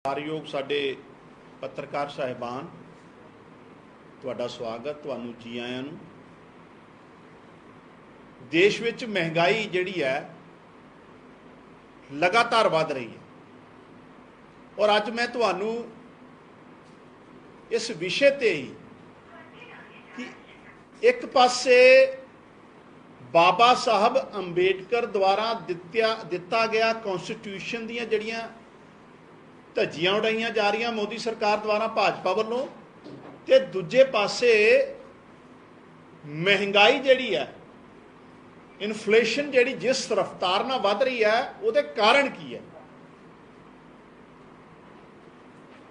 ਸਤਿਕਾਰਯੋਗ ਸਾਡੇ ਪੱਤਰਕਾਰ ਸਾਹਿਬਾਨ, ਤੁਹਾਡਾ ਸਵਾਗਤ। ਤੁਹਾਨੂੰ ਜੀ ਆਇਆਂ ਨੂੰ। ਦੇਸ਼ ਵਿੱਚ ਮਹਿੰਗਾਈ ਜਿਹੜੀ ਹੈ ਲਗਾਤਾਰ ਵੱਧ ਰਹੀ ਹੈ ਔਰ ਅੱਜ ਮੈਂ ਤੁਹਾਨੂੰ ਇਸ ਵਿਸ਼ੇ ਤੇ ਹੀ ਕਿ ਇੱਕ ਪਾਸੇ ਬਾਬਾ ਸਾਹਿਬ ਅੰਬੇਡਕਰ ਦੁਆਰਾ ਦਿੱਤਾ ਗਿਆ ਕੌਂਸਟੀਟਿਊਸ਼ਨ ਦੀਆਂ ਜਿਹੜੀਆਂ ਧੱਜੀਆਂ ਉਡਾਈਆਂ ਜਾ ਰਹੀਆਂ ਮੋਦੀ ਸਰਕਾਰ ਦੁਆਰਾ ਭਾਜਪਾ ਵੱਲੋਂ, ਤੇ ਦੂਜੇ ਪਾਸੇ ਮਹਿੰਗਾਈ ਜਿਹੜੀ ਹੈ, ਇਨਫਲੇਸ਼ਨ ਜਿਹੜੀ ਜਿਸ ਰਫ਼ਤਾਰ ਨਾਲ ਵੱਧ ਰਹੀ ਹੈ ਉਹਦੇ ਕਾਰਨ ਕੀ ਹੈ।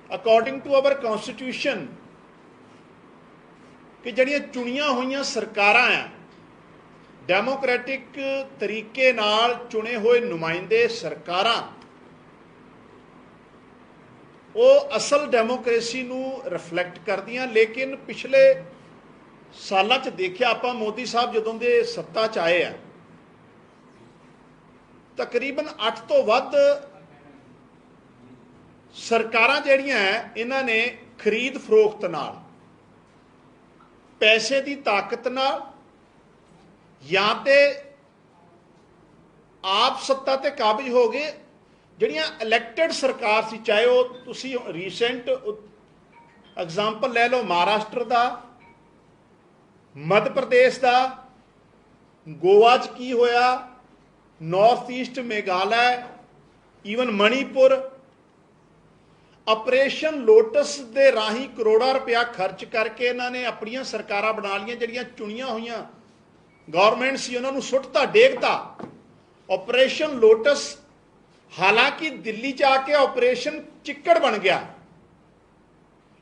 ਅਕੋਰਡਿੰਗ ਟੂ ਆਵਰ ਕੌਂਸਟੀਟਿਊਸ਼ਨ ਕਿ ਜਿਹੜੀਆਂ ਚੁਣੀਆਂ ਹੋਈਆਂ ਸਰਕਾਰਾਂ ਆ, ਡੈਮੋਕ੍ਰੈਟਿਕ ਤਰੀਕੇ ਨਾਲ ਚੁਣੇ ਹੋਏ ਨੁਮਾਇੰਦੇ ਸਰਕਾਰਾਂ, ਉਹ ਅਸਲ ਡੈਮੋਕ੍ਰੇਸੀ ਨੂੰ ਰਿਫਲੈਕਟ ਕਰਦੀਆਂ। ਲੇਕਿਨ ਪਿਛਲੇ ਸਾਲਾਂ 'ਚ ਦੇਖਿਆ ਆਪਾਂ, ਮੋਦੀ ਸਾਹਿਬ ਜਦੋਂ ਦੇ ਸੱਤਾ 'ਚ ਆਏ ਆ, ਤਕਰੀਬਨ 8 ਤੋਂ ਵੱਧ ਸਰਕਾਰਾਂ ਜਿਹੜੀਆਂ ਇਹਨਾਂ ਨੇ ਖਰੀਦ ਫਰੋਖਤ ਨਾਲ, ਪੈਸੇ ਦੀ ਤਾਕਤ ਨਾਲ, ਜਾਂ ਤੇ ਆਪ ਸੱਤਾ ਤੇ ਕਾਬਜ ਹੋ ਗਏ। ਜਿਹੜੀਆਂ ਇਲੈਕਟਡ ਸਰਕਾਰ ਸੀ, ਚਾਹੇ ਉਹ ਤੁਸੀਂ ਰੀਸੈਂਟ ਐਗਜ਼ਾਮਪਲ ਲੈ ਲਓ ਮਹਾਰਾਸ਼ਟਰ ਦਾ, ਮੱਧ ਪ੍ਰਦੇਸ਼ ਦਾ, ਗੋਆ 'ਚ ਕੀ ਹੋਇਆ, north east Meghalaya, even Manipur, operation lotus ਦੇ ਰਾਹੀਂ ਕਰੋੜਾਂ ਰੁਪਇਆ ਖਰਚ ਕਰਕੇ ਇਹਨਾਂ ਨੇ ਆਪਣੀਆਂ ਸਰਕਾਰਾਂ ਬਣਾ ਲਈਆਂ। ਜਿਹੜੀਆਂ ਚੁਣੀਆਂ ਹੋਈਆਂ ਗਵਰਨਮੈਂਟ ਸੀ ਉਹਨਾਂ ਨੂੰ ਸੁੱਟਤਾ, ਡੇਗਤਾ। ਆਪਰੇਸ਼ਨ ਲੋਟਸ ਹਾਲਾਂਕਿ ਦਿੱਲੀ 'ਚ ਆ ਕੇ ਆਪਰੇਸ਼ਨ ਚਿੱਕੜ ਬਣ ਗਿਆ,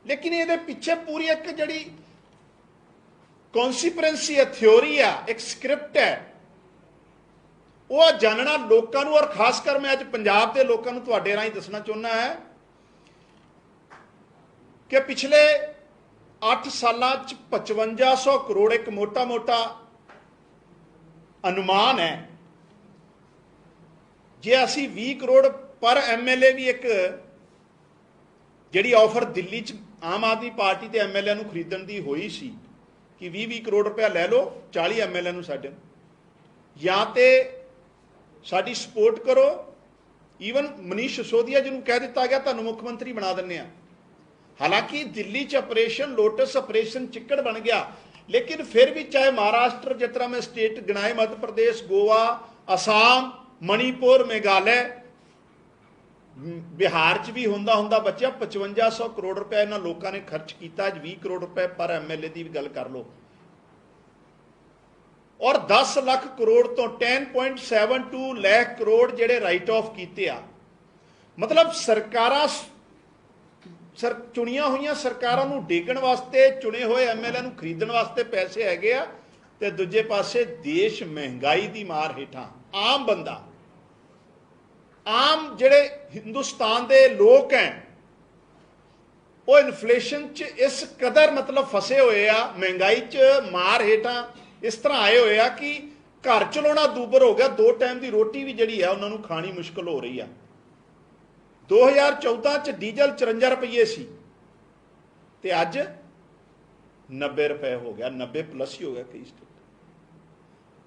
ਲੇਕਿਨ ਇਹਦੇ ਪਿੱਛੇ ਪੂਰੀ ਇੱਕ ਜਿਹੜੀ ਕੌਨਸੀਕੁਐਂਸੀ ਹੈ, ਥਿਉਰੀ ਆ, ਇੱਕ ਸਕ੍ਰਿਪਟ ਹੈ, ਉਹ ਜਾਣਨਾ ਲੋਕਾਂ ਨੂੰ। ਔਰ ਖਾਸ ਕਰ ਮੈਂ ਅੱਜ ਪੰਜਾਬ ਦੇ ਲੋਕਾਂ ਨੂੰ ਤੁਹਾਡੇ ਰਾਹੀਂ ਦੱਸਣਾ ਚਾਹੁੰਦਾ ਹੈ ਕਿ ਪਿਛਲੇ 8 ਸਾਲਾਂ 'ਚ 5500 ਕਰੋੜ ਇੱਕ ਮੋਟਾ ਅਨੁਮਾਨ ਹੈ। ਜੇ ਅਸੀਂ 20 ਕਰੋੜ ਪਰ MLA ਵੀ ਇੱਕ ਜਿਹੜੀ ਆਫਰ ਦਿੱਲੀ 'ਚ ਆਮ ਆਦਮੀ ਪਾਰਟੀ ਤੇ MLA ਨੂੰ ਖਰੀਦਣ ਦੀ ਹੋਈ ਸੀ ਕਿ 20 ਕਰੋੜ ਰੁਪਇਆ ਲੈ ਲਓ, 40 MLA ਨੂੰ ਸਾਡੇ, ਜਾਂ ਤੇ ਸਾਡੀ ਸਪੋਰਟ ਕਰੋ। ਈਵਨ ਮਨੀਸ਼ ਸਿਸੋਦੀਆ ਜਿਹਨੂੰ ਕਹਿ ਦਿੱਤਾ ਗਿਆ ਤੁਹਾਨੂੰ ਮੁੱਖ ਮੰਤਰੀ ਬਣਾ ਦਿੰਦੇ ਆ। ਹਾਲਾਂਕਿ ਦਿੱਲੀ 'ਚ ਆਪਰੇਸ਼ਨ ਲੋਟਸ, ਆਪਰੇਸ਼ਨ ਚਿੱਕੜ ਬਣ ਗਿਆ, ਲੇਕਿਨ ਫਿਰ ਵੀ ਚਾਹੇ ਮਹਾਰਾਸ਼ਟਰ, ਜਿਸ ਤਰ੍ਹਾਂ ਮੈਂ ਸਟੇਟ ਗਿਣਾਏ, ਮੱਧ ਪ੍ਰਦੇਸ਼, ਗੋਆ, ਅਸਾਮ, ਮਣੀਪੁਰ, ਮੇਘਾਲਿਆ, ਬਿਹਾਰ 'ਚ ਵੀ ਹੁੰਦਾ ਬੱਚਿਆ 5500 ਕਰੋੜ ਰੁਪਏ ਇਹਨਾਂ ਲੋਕਾਂ ਨੇ ਖਰਚ ਕੀਤਾ। ਅੱਜ 20 ਕਰੋੜ ਰੁਪਏ ਪਰ MLA ਦੀ ਵੀ ਗੱਲ ਕਰ ਲਓ, ਔਰ 10 ਲੱਖ ਕਰੋੜ ਤੋਂ 10.72 ਲੱਖ ਕਰੋੜ ਜਿਹੜੇ ਰਾਈਟ ਆਫ ਕੀਤੇ ਆ। ਮਤਲਬ ਸਰਕਾਰਾਂ ਚੁਣੀਆਂ ਹੋਈਆਂ ਸਰਕਾਰਾਂ ਨੂੰ ਡੇਗਣ ਵਾਸਤੇ, ਚੁਣੇ ਹੋਏ MLA ਨੂੰ ਖਰੀਦਣ ਵਾਸਤੇ ਪੈਸੇ ਹੈਗੇ ਆ, ਤੇ ਦੂਜੇ ਪਾਸੇ ਦੇਸ਼ ਮਹਿੰਗਾਈ ਦੀ ਮਾਰ ਹੇਠਾਂ, ਆਮ ਬੰਦਾ, ਆਮ ਜਿਹੜੇ ਹਿੰਦੁਸਤਾਨ ਦੇ ਲੋਕ ਹੈ, ਉਹ ਇਨਫਲੇਸ਼ਨ 'ਚ ਇਸ ਕਦਰ ਮਤਲਬ ਫਸੇ ਹੋਏ ਆ, ਮਹਿੰਗਾਈ 'ਚ ਮਾਰ ਹੇਠਾਂ ਇਸ ਤਰ੍ਹਾਂ ਆਏ ਹੋਏ ਆ ਕਿ ਘਰ ਚਲਾਉਣਾ ਦੂਬਰ ਹੋ ਗਿਆ। 2 ਟਾਈਮ ਦੀ ਰੋਟੀ ਵੀ ਜਿਹੜੀ ਆ ਉਹਨਾਂ ਨੂੰ ਖਾਣੀ ਮੁਸ਼ਕਲ ਹੋ ਰਹੀ ਆ। 2014 'ਚ ਡੀਜ਼ਲ 54 ਰੁਪਏ ਸੀ ਤੇ ਅੱਜ 90 ਰੁਪਏ ਹੋ ਗਿਆ, 90 ਪਲੱਸ ਹੀ ਹੋ ਗਿਆ ਕਈ ਸਟੇਟ।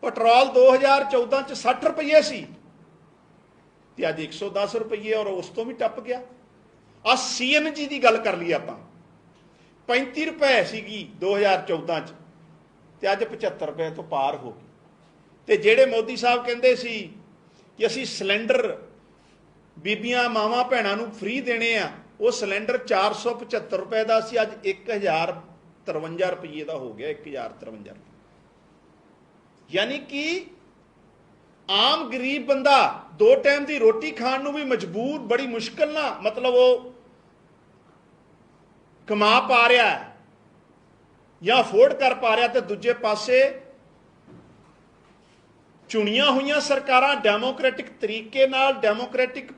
ਪੈਟਰੋਲ 2014 'ਚ 60 ਰੁਪਏ ਸੀ ਤੇ ਅੱਜ 110 ਰੁਪਏ, ਔਰ ਉਸ ਤੋਂ ਵੀ ਟੱਪ ਗਿਆ। ਆ CNG ਦੀ ਗੱਲ ਕਰ ਲਈ ਆਪਾਂ, 35 ਰੁਪਏ ਸੀਗੀ 2014 'ਚ ਤੇ ਅੱਜ 75 ਰੁਪਏ ਤੋਂ ਪਾਰ ਹੋ ਗਈ। ਤੇ ਜਿਹੜੇ ਮੋਦੀ ਸਾਹਿਬ ਕਹਿੰਦੇ ਸੀ ਕਿ ਅਸੀਂ ਸਿਲੰਡਰ ਬੀਬੀਆਂ, ਮਾਵਾਂ, ਭੈਣਾਂ ਨੂੰ ਫ੍ਰੀ ਦੇਣੇ ਆ, ਉਹ ਸਿਲੰਡਰ 475 ਰੁਪਏ ਦਾ ਸੀ, ਅੱਜ 1053 ਰੁਪਏ ਦਾ ਹੋ ਗਿਆ, 1053 ਰੁਪਏ। ਯਾਨੀ ਕਿ ਆਮ ਗਰੀਬ ਬੰਦਾ 2 ਟਾਈਮ ਦੀ ਰੋਟੀ ਖਾਣ ਨੂੰ ਵੀ ਮਜਬੂਰ, ਬੜੀ ਮੁਸ਼ਕਲ ਨਾਲ ਮਤਲਬ ਉਹ ਕਮਾ ਪਾ ਰਿਹਾ ਹੈ ਜਾਂ ਅਫੋਰਡ ਕਰ ਪਾ ਰਿਹਾ। ਤੇ ਦੂਜੇ ਪਾਸੇ ਚੁਣੀਆਂ ਹੋਈਆਂ ਸਰਕਾਰਾਂ ਡੈਮੋਕ੍ਰੈਟਿਕ ਤਰੀਕੇ ਨਾਲ, ਡੈਮੋਕ੍ਰੈਟਿਕ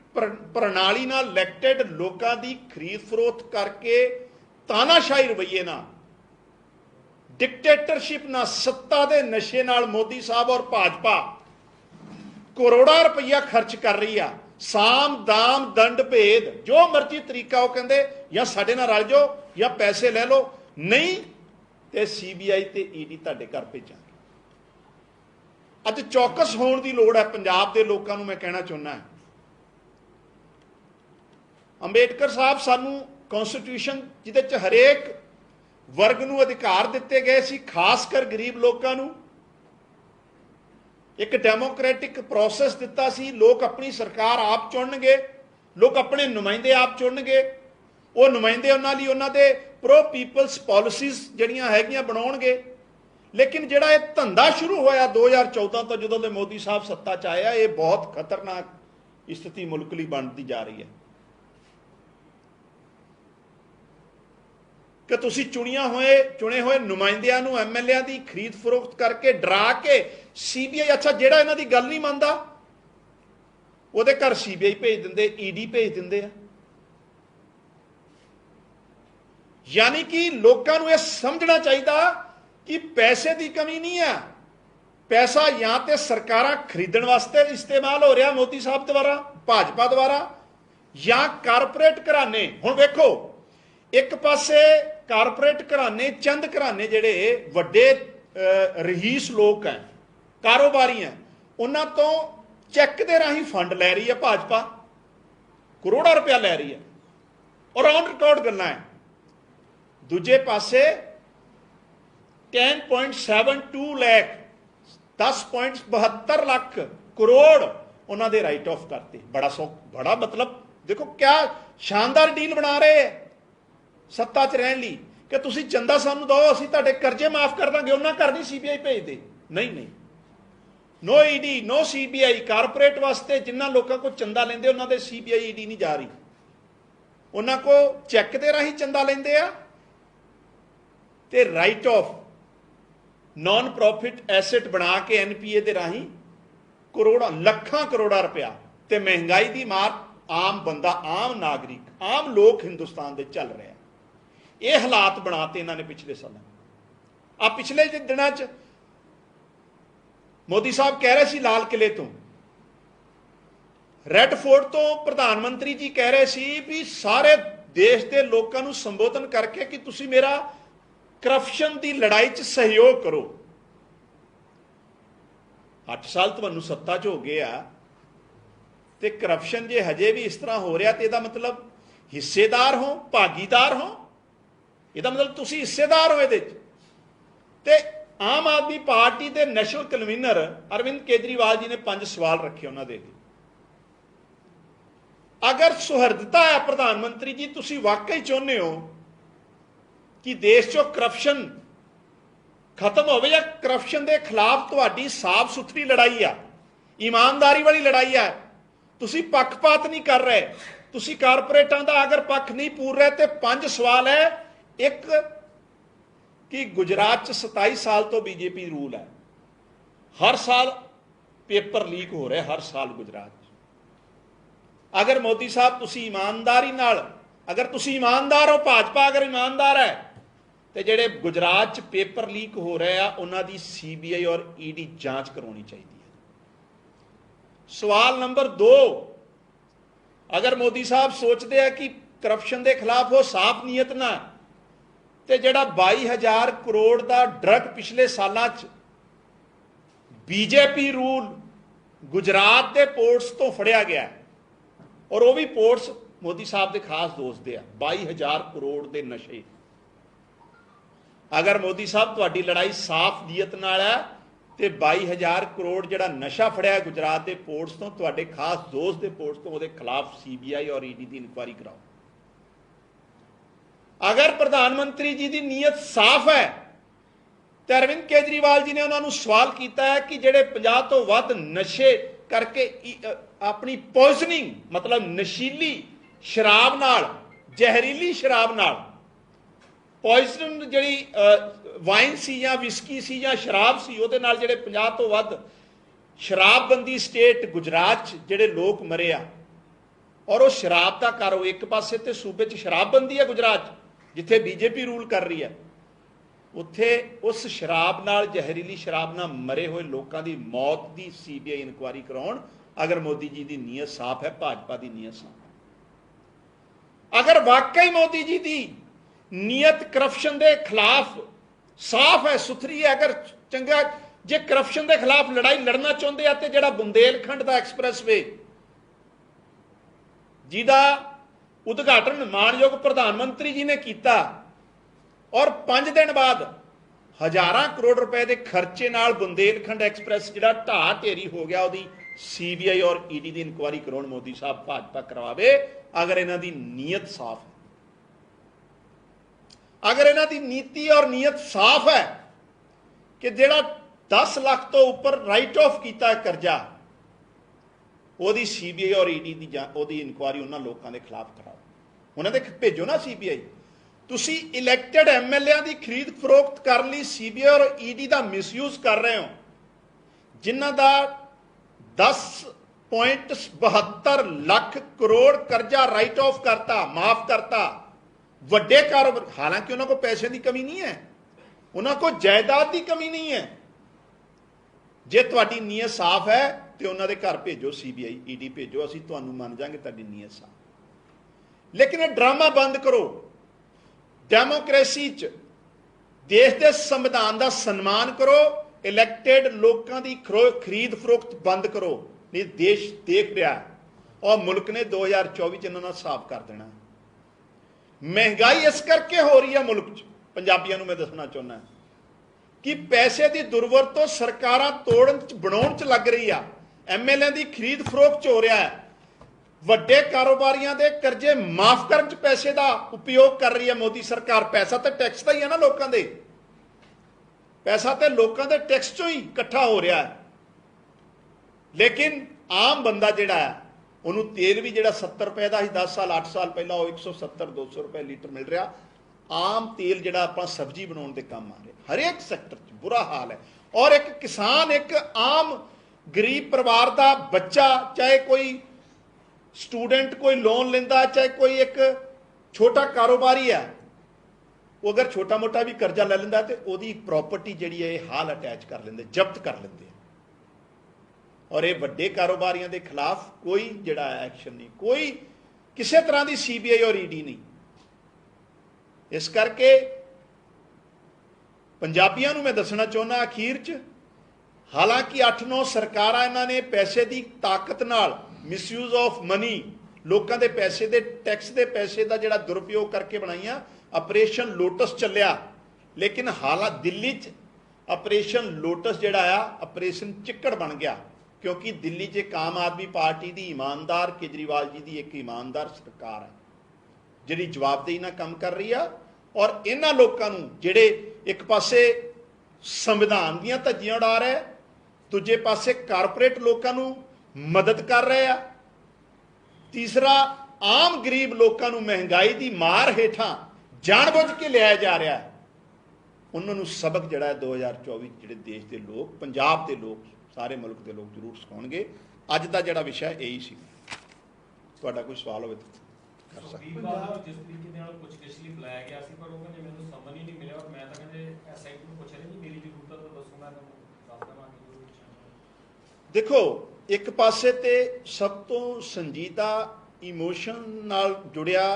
ਪ੍ਰਣਾਲੀ ਨਾਲ ਇਲੈਕਟਡ ਲੋਕਾਂ ਦੀ ਖਰੀਦ ਫਰੋਖਤ ਕਰਕੇ, ਤਾਨਾਸ਼ਾਹੀ ਰਵੱਈਏ ਨਾਲ, ਡਿਕਟੇਟਰਸ਼ਿਪ ਨਾਲ, ਸੱਤਾ ਦੇ ਨਸ਼ੇ ਨਾਲ ਮੋਦੀ ਸਾਹਿਬ ਔਰ ਭਾਜਪਾ ਕਰੋੜਾਂ ਰੁਪਈਆ ਖਰਚ ਕਰ ਰਹੀ ਆ साम दाम दंड भेद जो मर्जी तरीका वो कहते या साडे नाल रल जाओ या पैसे ले लो, नहीं तो CBI ते ED तुहाडे घर भेजांगे। अज चौकस होने की लोड़ है पंजाब के लोगों को। मैं कहना चाहुंदा अंबेडकर साहब सानू कॉन्स्टिट्यूशन जिहदे हरेक वर्ग नूं अधिकार दिते गए सी, खासकर गरीब लोगों को एक डेमोक्रेटिक प्रोसैस दिता सी। लोग अपनी सरकार आप चुनणगे, लोग अपने नुमाइंदे आप चुनणगे, वो नुमाइंदे उन्हां लई उन्हां दे प्रो पीपल्स पॉलिसीज़ जिहड़ियां हैगियां बनाउणगे। लेकिन जिहड़ा ये धंधा शुरू होया 2014 तो जदों दे मोदी साहब सत्ता च आया, ये बहुत खतरनाक स्थिति मुल्क लई बनती जा रही है कि तुसी चुने हुए नुमाइंदियां नूं MLA की खरीद फरोख्त करके डरा के CBI, अच्छा जिहड़ा इन्हां दी गल नहीं मनदा उहदे घर CBI भेज दिंदे, ED भेज दिंदे आ। यानी कि लोगों को यह समझना चाहिए कि पैसे की कमी नहीं है, पैसा या तो सरकारां खरीदण वास्ते इस्तेमाल हो रहा मोदी साहब द्वारा, भाजपा द्वारा, या कारपोरेट घराने। हुण वेखो एक पासे कारपोरेट घराने, चंद घराने जिहड़े वड्डे रहीस लोग हैं, कारोबारी हैं, उन्हां तो चैक के राही फंड लै रही है भाजपा, करोड़ों रुपया लै रही है और ऑन रिकॉर्ड गल्लां है। दूजे पासे 10.72 लाख 10.72 लाख करोड़ उन्होंने राइट ऑफ करते। बड़ा मतलब देखो क्या शानदार डील बना रहे हैं सत्ता च रहने लई कि तुसी चंदा सानू दो, असीं तुहाडे कर्जे माफ कर देंगे। उन्हां घर नहीं CBI भेज दे, नहीं, no ED no CBI। Corporate वास्ते जिन्हां लोगों को चंदा लेंदे उन्हां दे CBI ED नहीं जा रही, उन्हां को चैक दे राही चंदा लेंदे आ ते right of non profit asset बना के NPA दे राही करोड़ों लखां करोड़ा रुपया ते महंगाई की मार आम बंदा, आम नागरिक, आम लोग हिंदुस्तान दे चल रहे हैं। ये हालात बनाते इन्होंने पिछले साल। आ पिछले दिनों च मोदी साहब कह रहे सी लाल किले तो, रेड फोर्ट तो प्रधानमंत्री जी कह रहे सी भी सारे देश के लोगों को संबोधन करके कि तुसी मेरा करप्शन की लड़ाई च सहयोग करो। 8 साल तुहानू सत्ता च हो गया ते करप्शन जे हजे भी इस तरह हो रहा तो यदा मतलब हिस्सेदार हो, भागीदार हो, यदा मतलब तुसी हिस्सेदार हो। ये आम आदमी पार्टी के नेशनल कन्वीनर अरविंद केजरीवाल जी ने 5 सवाल रखे उन्होंने। अगर सुहृदता है प्रधानमंत्री जी, तुसी वाकई चाहते हो कि देश चो करप्शन खत्म हो, या करप्शन के खिलाफ तुहाडी साफ सुथरी लड़ाई आ, ईमानदारी वाली लड़ाई है, तुसी पक्षपात नहीं कर रहे, तुसी कारपोरेटां दा अगर पक्ष नहीं पूर रहे, तो 5 सवाल है। एक कि गुजरात 27 साल तो BJP रूल है, हर साल पेपर लीक हो रहे, हर साल गुजरात। अगर मोदी साहब तुसी ईमानदारी नाल, अगर तुसी ईमानदार हो, भाजपा अगर ईमानदार है, तो जेडे गुजरात पेपर लीक हो रहे हैं उन्हां दी CBI और ED जांच करवानी चाहिए। सवाल नंबर 2, अगर मोदी साहब सोचते हैं कि करप्शन के खिलाफ हो साफ नीयत ना, तो जेड़ा 22,000 करोड़ का ड्रग पिछले सालों BJP रूल गुजरात के पोर्ट्स तो फड़िया गया और वह भी पोर्ट्स मोदी साहब के खास दोस्त दे 22,000 करोड़ के नशे। अगर मोदी साहब तुहाडी लड़ाई साफ नीयत नाल है तो 22,000 करोड़ जिहड़ा नशा फड़िया गुजरात के पोर्ट्स तो तुहाडे खास दोस्त के पोर्ट्स तो उहदे खिलाफ CBI और ED की इंक्वायरी कराओ। अगर प्रधानमंत्री जी की नीयत साफ है तो अरविंद केजरीवाल जी ने उन्होंने सवाल किया है कि जिहड़े 50 तो वध नशे करके अपनी पॉइजनिंग मतलब नशीली शराब नाल, जहरीली शराब नाल, पॉइजन जी वाइन सी या विस्की सी या शराब सी, उहदे नाल जिहड़े 50 तो वध शराबबंदी स्टेट गुजरात जिहड़े लोग मरे आ, और वो शराब का कारो एक पासे तो सूबे च शराबबंदी है गुजरात जिथे BJP रूल कर रही है, उत्थे उस शराब नाल जहरीली शराब नाल मरे हुए लोगों की मौत की CBI इंक्वायरी कराउण अगर मोदी जी की नीयत साफ है, भाजपा की नीयत साफ है। अगर वाकई मोदी जी की नीयत करप्शन के खिलाफ साफ है, सुथरी है, अगर चंगा जे करप्शन के खिलाफ लड़ाई लड़ना चाहते हैं तो जिहड़ा बुंदेलखंड का एक्सप्रैसवे जिहदा उद्घाटन मानयोग प्रधानमंत्री जी ने किया और 5 दिन बाद हज़ारां करोड़ रुपए के खर्चे नाल बुंदेलखंड एक्सप्रैस जिहड़ा ढाह ढेरी हो गया, उसकी CBI और ED की इंक्वायरी कराउण मोदी साहब भाजपा करवावे, अगर इन्हां दी नीयत साफ है, अगर इन्हां दी नीति और नीयत साफ है कि जिहड़ा 10 लाख तो ऊपर राइट ऑफ किया करजा, ਉਹਦੀ CBI और ED की ਉਹਦੀ ਇਨਕੁਆਰੀ ਉਹਨਾਂ ਲੋਕਾਂ ਦੇ ਖਿਲਾਫ ਕਰਾਓ, ਉਹਨਾਂ ਦੇ ਭੇਜੋ ਨਾ CBI। ਤੁਸੀਂ ਇਲੈਕਟਡ MLA ਦੀ ਖਰੀਦ ਫਰੋਖਤ ਕਰਨ ਲਈ CBI और ED ਦਾ ਮਿਸਯੂਜ਼ ਕਰ ਰਹੇ ਹੋ, ਜਿਨ੍ਹਾਂ ਦਾ 10.72 ਲੱਖ ਕਰੋੜ ਕਰਜ਼ਾ ਰਾਈਟ ਆਫ ਕਰਤਾ, ਮਾਫ ਕਰਤਾ। ਵੱਡੇ ਕਾਰੋਬਾਰ, ਹਾਲਾਂਕਿ ਉਹਨਾਂ ਕੋਲ ਪੈਸੇ ਦੀ ਕਮੀ ਨਹੀਂ ਹੈ, ਉਹਨਾਂ ਕੋਲ ਜਾਇਦਾਦ ਦੀ ਕਮੀ ਨਹੀਂ ਹੈ। ਜੇ ਤੁਹਾਡੀ ਨੀਅਤ ਸਾਫ਼ ਹੈ तो उन्होंने घर भेजो, CBI ED भेजो, असीं तुहानूं मन जांगे तुहाडी नीयत साफ। लेकिन ये ड्रामा बंद करो, डेमोक्रेसी च देश के संविधान का सन्मान करो, इलैक्टेड लोगों की खरीद फरोख्त बंद करो, नहीं देश देख रहा और मुल्क ने 2024 इन्होंने साफ कर देना। महंगाई इस करके हो रही है मुल्क च, पंजाबियों नूं मैं दसना चाहुंदा कि पैसे की दुरवरतों सरकारां तोड़न च बनाउण च लग रही है, MLA की खरीद फरोख्त हो रहा है, वड्डे कारोबारियों के करजे माफ करने च पैसे का उपयोग कर रही है मोदी सरकार। पैसा तो टैक्स का ही है ना, लोगों के पैसा तो लोगों के टैक्स चों ही इकट्ठा हो रहा है। लेकिन आम बंदा जिहड़ा है उन्होंने तेल भी जिहड़ा 70 रुपए का 10 साल 8 साल पहला 170-200 रुपए लीटर मिल रहा। आम तेल जिहड़ा आपां सब्जी बनाउण दे काम आ रहा, हरेक सैक्टर च बुरा हाल है। और एक किसान, एक आम गरीब परिवार का बच्चा, चाहे कोई स्टूडेंट कोई लोन लेंदा, चाहे कोई एक छोटा कारोबारी है, वो अगर छोटा मोटा भी कर्जा ले लेंदा तो उसकी प्रॉपर्टी जिहड़ी है हाल अटैच कर लेंदे, जब्त कर लेंदे। और ये वड्डे कारोबारियों के खिलाफ कोई जिहड़ा एक्शन नहीं, कोई किसी तरह की CBI और ED नहीं। इस करके पंजाबियों मैं दसना चाहुंदा अखीर च, हालांकि 8-9 सरकारां इन्होंने पैसे की ताकत नाल मिसयूज ऑफ मनी, लोगों के पैसे के टैक्स के पैसे का जिहड़ा दुरुपयोग करके बनाईयां। ऑपरेशन लोटस चलिया, लेकिन हालात दिल्ली च ऑपरेशन लोटस जिहड़ा आ ऑपरेशन चिक्कड़ बन गया, क्योंकि दिल्ली च एक आम आदमी पार्टी की ईमानदार केजरीवाल जी की एक ईमानदार सरकार है जिहड़ी जवाबदेही नाल काम कर रही है। और इन्हां लोकां नूं जिहड़े एक पासे संविधान दीयां धज्जियां उड़ा रहे, दूजे पासे कारपोरेट लोगों नूं मदद कर रहे हैं, तीसरा आम गरीब लोगों नूं महंगाई की मार हेठां जानबूझ के लिया जा रहा है। उन्होंने सबक जिहड़ा 2024 जिहड़े देश के लोग, पंजाब के लोग, सारे मुल्क के लोग जरूर सिखाउणगे। अज का जिहड़ा विषय यही सी। तुहाडा कोई सवाल होवे तो कर सकते। जिस तरीके नाल पुछगिछ लई बुलाया गया सी, पर वो कहंदे मैनूं समझ ही नहीं मिलिया, और मैं तां कहंदे SIT नूं पुछ रहे जी मेरी जरूरत है तो दसो, मैं दस देवांगा। देखो, एक पासे ते सब तो संजीदा इमोशन नाल जुड़िया,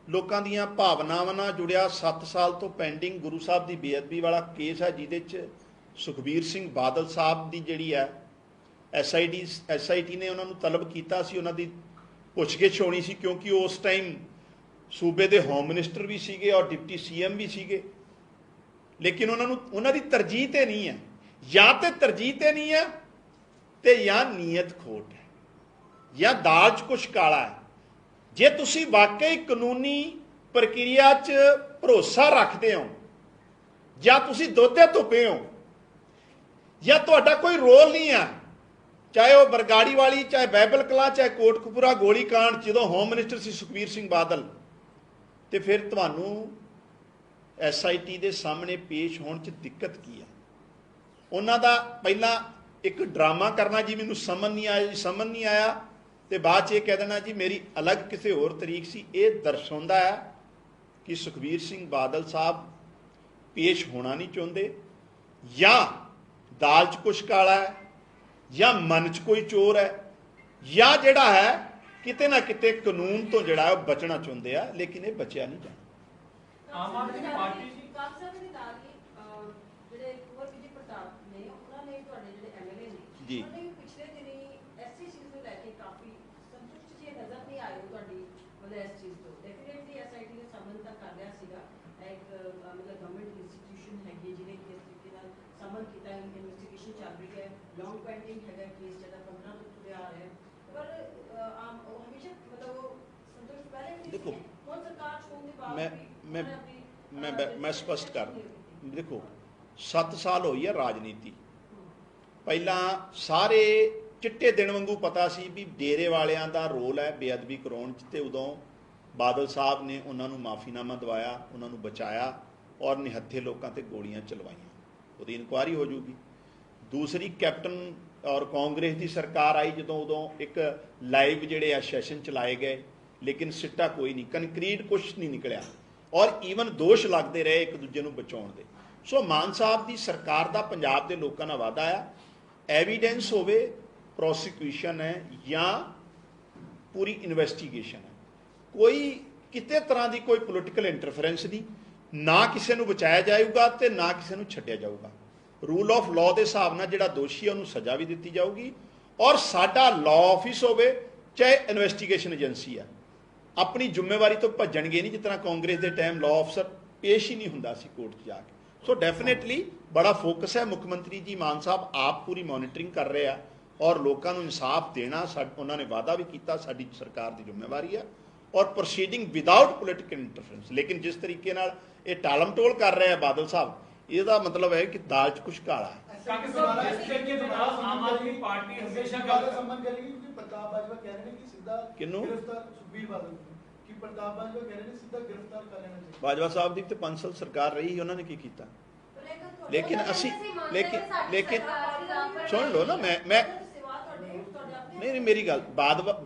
लोगों दीयां भावनावां नाल जुड़िया 7 साल तो पेंडिंग गुरु साहब की बेअदबी वाला केस है, जिहदे च सुखबीर सिंह बादल साहब की जिहड़ी है SIT ने उन्होंने तलब किया सी, उन्हों की पुछगिछ होनी सी, क्योंकि उस टाइम सूबे के होम मिनिस्टर भी सीगे और डिप्टी CM भी सीगे। लेकिन उन्होंने की तरजीह तो नहीं है, या तो तरजीह तो नहीं है तो या नीयत खोट है, या दाल च कुछ काला है। जे तुसी वाकई कानूनी प्रक्रिया च भरोसा रखते हो, या तुसी दोधे धुपे हो, या तुहाडा कोई रोल नहीं है, चाहे वह बरगाड़ी वाली, चाहे बाइबल कला, चाहे कोटकपुरा गोली कांड जो होम मिनिस्टर सी सुखबीर सिंह बादल, तो फिर तुहानू SIT के सामने पेश होने च दिक्कत की है। उन्हों का पहला एक ड्रामा करना जी मैनू समझ नहीं आया, समझ नहीं आया, तो बाद ये कह देना जी मेरी अलग किसी होर तरीक सी। ये दर्शाता है कि सुखबीर सिंह बादल साहब पेश होना नहीं चाहते, या दाल च कुछ काला है, ਜਾਂ ਮਨ 'ਚ ਕੋਈ ਚੋਰ ਹੈ ਜਾਂ ਜਿਹੜਾ ਹੈ ਕਿਤੇ ਨਾ ਕਿਤੇ ਕਾਨੂੰਨ ਤੋਂ ਜਿਹੜਾ ਉਹ ਬਚਣਾ ਚਾਹੁੰਦੇ ਆ, ਲੇਕਿਨ ਇਹ ਬਚਿਆ ਨਹੀਂ ਜਾਣਾ। ਆਮ ਆਦਮੀ ਪਾਰਟੀ ਜਿਹੜੇ ਕੁੰਵਰ ਵਿਜੇ ਪ੍ਰਤਾਪ ਨੇ ਉਹਨਾਂ ਨੇ ਤੁਹਾਡੇ ਜਿਹੜੇ ਐਮਐਲਏ ਨੇ ਜੀ ਉਹਨਾਂ ਨੇ ਪਿਛਲੇ ਦਿਨੀ ਐਸਸੀ ਚੀਜ਼ ਨੂੰ ਲੈ ਕੇ ਕਾਫੀ ਸੰਤੁਸ਼ਟ ਜੇ ਨਜ਼ਰ ਨਹੀਂ ਆਏ ਤੁਹਾਡੀ ਮਤਲਬ ਇਸ ਚੀਜ਼ ਤੋਂ। ਡੈਫੀਨੇਟਲੀ ਐਸਆਈਟੀ ਨੇ ਸਮਨ ਤਾਂ ਕਰ ਲਿਆ ਸੀਗਾ, ਇੱਕ ਮਤਲਬ ਗਵਰਨਮੈਂਟ ਇੰਸਟੀਟਿਊਸ਼ਨ ਹੈਗੀ ਜਿਹਨੇ ਕਿਸ ਤਰੀਕੇ ਨਾਲ ਸਮਨ ਕੀਤਾ, ਇਨਵੈਸਟੀਗੇਸ਼ਨ ਚੱਲ ਰਹੀ ਹੈ, ਲੌਂਗ ਪੈਂਡਿੰਗ ਹੈਗਾ ਕੇਸ ਜਿਹੜਾ 15 ਤੋਂ ਤੁਰਿਆ ਆ ਰਿਹਾ, ਪਰ ਆਮ ਉਹ ਹਮੇਸ਼ਾ ਮਤਲਬ ਉਹ ਸੰਤੁਸ਼ਟ ਪਹਿਲੇ ਵੀ ਦੇਖੋ, ਹੁਣ ਸਰਕਾਰ ਛੋਣ ਦੇ ਬਾਅਦ ਮੈਂ ਸਪਸ਼ਟ ਕਰ ਦੇਖੋ 7 ਸਾਲ ਹੋਈ ਹੈ ਰਾਜਨੀਤੀ। ਪਹਿਲਾਂ ਸਾਰੇ ਚਿੱਟੇ ਦਿਨ ਵਾਂਗੂ ਪਤਾ ਸੀ ਵੀ ਡੇਰੇ ਵਾਲਿਆਂ ਦਾ ਰੋਲ ਹੈ ਬੇਅਦਬੀ ਕਰਾਉਣ 'ਚ, ਤੇ ਉਦੋਂ ਬਾਦਲ ਸਾਹਿਬ ਨੇ ਉਹਨਾਂ ਨੂੰ ਮਾਫੀਨਾਮਾ ਦਵਾਇਆ, ਉਹਨਾਂ ਨੂੰ ਬਚਾਇਆ ਔਰ ਨਿਹੱਥੇ ਲੋਕਾਂ ਤੇ ਗੋਲੀਆਂ ਚਲਵਾਈਆਂ। ਉਹਦੀ ਇਨਕੁਆਇਰੀ ਹੋ ਜੂਗੀ। ਦੂਸਰੀ ਕੈਪਟਨ ਔਰ ਕਾਂਗਰਸ ਦੀ ਸਰਕਾਰ ਆਈ ਜਦੋਂ, ਉਦੋਂ ਇੱਕ ਲਾਈਵ ਜਿਹੜੇ ਆ ਸੈਸ਼ਨ ਚਲਾਏ ਗਏ, ਲੇਕਿਨ ਸਿੱਟਾ ਕੋਈ ਨਹੀਂ, ਕੰਕਰੀਟ ਕੁਛ ਨਹੀਂ ਨਿਕਲਿਆ ਔਰ ਈਵਨ ਦੋਸ਼ ਲੱਗਦੇ ਰਹੇ ਇੱਕ ਦੂਜੇ ਨੂੰ ਬਚਾਉਣ ਦੇ। ਸੋ ਮਾਨ ਸਾਹਿਬ ਦੀ ਸਰਕਾਰ ਦਾ ਪੰਜਾਬ ਦੇ ਲੋਕਾਂ ਨਾਲ ਵਾਅਦਾ ਆ, ਐਵੀਡੈਂਸ ਹੋਵੇ, ਪ੍ਰੋਸੀਕਿਊਸ਼ਨ ਹੈ ਜਾਂ ਪੂਰੀ ਇਨਵੈਸਟੀਗੇਸ਼ਨ ਹੈ, ਕੋਈ ਕਿਤੇ ਤਰ੍ਹਾਂ ਦੀ ਕੋਈ ਪੋਲੀਟੀਕਲ ਇੰਟਰਫੇਰੈਂਸ ਨਹੀਂ, ਨਾ ਕਿਸੇ ਨੂੰ ਬਚਾਇਆ ਜਾਊਗਾ ਤੇ ਨਾ ਕਿਸੇ ਨੂੰ ਛੱਡਿਆ ਜਾਊਗਾ। ਰੂਲ ਆਫ ਲਾਅ ਦੇ ਹਿਸਾਬ ਨਾਲ ਜਿਹੜਾ ਦੋਸ਼ੀ ਹੈ ਉਹਨੂੰ ਸਜ਼ਾ ਵੀ ਦਿੱਤੀ ਜਾਊਗੀ ਔਰ ਸਾਡਾ ਲਾਅ ਆਫਿਸ ਹੋਵੇ ਚਾਹੇ ਇਨਵੈਸਟੀਗੇਸ਼ਨ ਏਜੰਸੀ ਆ, ਆਪਣੀ ਜ਼ਿੰਮੇਵਾਰੀ ਤੋਂ ਭੱਜਣਗੇ ਨਹੀਂ। ਜਿਸ ਤਰ੍ਹਾਂ ਕਾਂਗਰਸ ਦੇ ਟਾਈਮ ਲਾਅ ਅਫਸਰ ਪੇਸ਼ ਹੀ ਨਹੀਂ ਹੁੰਦਾ ਸੀ ਕੋਰਟ 'ਚ ਜਾ ਕੇ। ਸੋ ਡੈਫੀਨੇਟਲੀ ਬੜਾ ਫੋਕਸ ਹੈ, ਮੁੱਖ ਮੰਤਰੀ ਜੀ ਮਾਨ ਸਾਹਿਬ ਆਪ ਪੂਰੀ ਮੋਨੀਟਰਿੰਗ ਕਰ ਰਹੇ ਆ ਔਰ ਲੋਕਾਂ ਨੂੰ ਇਨਸਾਫ ਦੇਣਾ ਉਹਨਾਂ ਨੇ ਵਾਅਦਾ ਵੀ ਕੀਤਾ, ਸਾਡੀ ਸਰਕਾਰ ਦੀ ਜ਼ਿੰਮੇਵਾਰੀ ਹੈ ਔਰ ਪ੍ਰੋਸੀਡਿੰਗ ਵਿਦਆਊਟ ਪੋਲੀਟੀਕਲ ਇੰਟਰਫੇਰੈਂਸ। ਲੇਕਿਨ ਜਿਸ ਤਰੀਕੇ ਨਾਲ ਇਹ ਟਾਲਮ ਟੋਲ ਕਰ ਰਹੇ ਆ ਬਾਦਲ ਸਾਹਿਬ, ਇਹਦਾ ਮਤਲਬ ਹੈ ਕਿ ਦਾਲ 'ਚ ਕੁਛ ਕਾਲਾ ਹੈ। ਆਮ ਆਦਮੀ ਪਾਰਟੀ ਹਮੇਸ਼ਾ ਗੱਲ ਸੰਬੰਧ ਕਰੀ ਕਿ ਪ੍ਰਤਾਪ ਬਾਜਵਾ ਕਹਿ ਰਹੇ ਨੇ ਕਿ ਸਿੱਧਾ ਕਿਹਨੂੰ? ਗ੍ਰਿਫਤਾਰ ਸੁਖਬੀਰ ਬਾਦਲ ਕਿ ਪ੍ਰਤਾਪ ਬਾਜਵਾ ਕਹਿ ਰਹੇ ਨੇ ਸਿੱਧਾ ਗ੍ਰਿਫਤਾਰ ਕਰ ਲੈਣਾ ਚਾਹੀਦਾ। ਬਾਜਵਾ ਸਾਹਿਬ ਦੀ ਤੇ 5 ਸਾਲ ਸਰਕਾਰ ਰਹੀ, ਉਹਨਾਂ ਨੇ ਕੀ ਕੀਤਾ? ਲੇਕਿਨ ਅਸੀਂ ਲੇਕਿਨ ਸੁਣ ਲਓ ਨਾ, ਮੈਂ ਨਹੀਂ ਮੇਰੀ ਗੱਲ,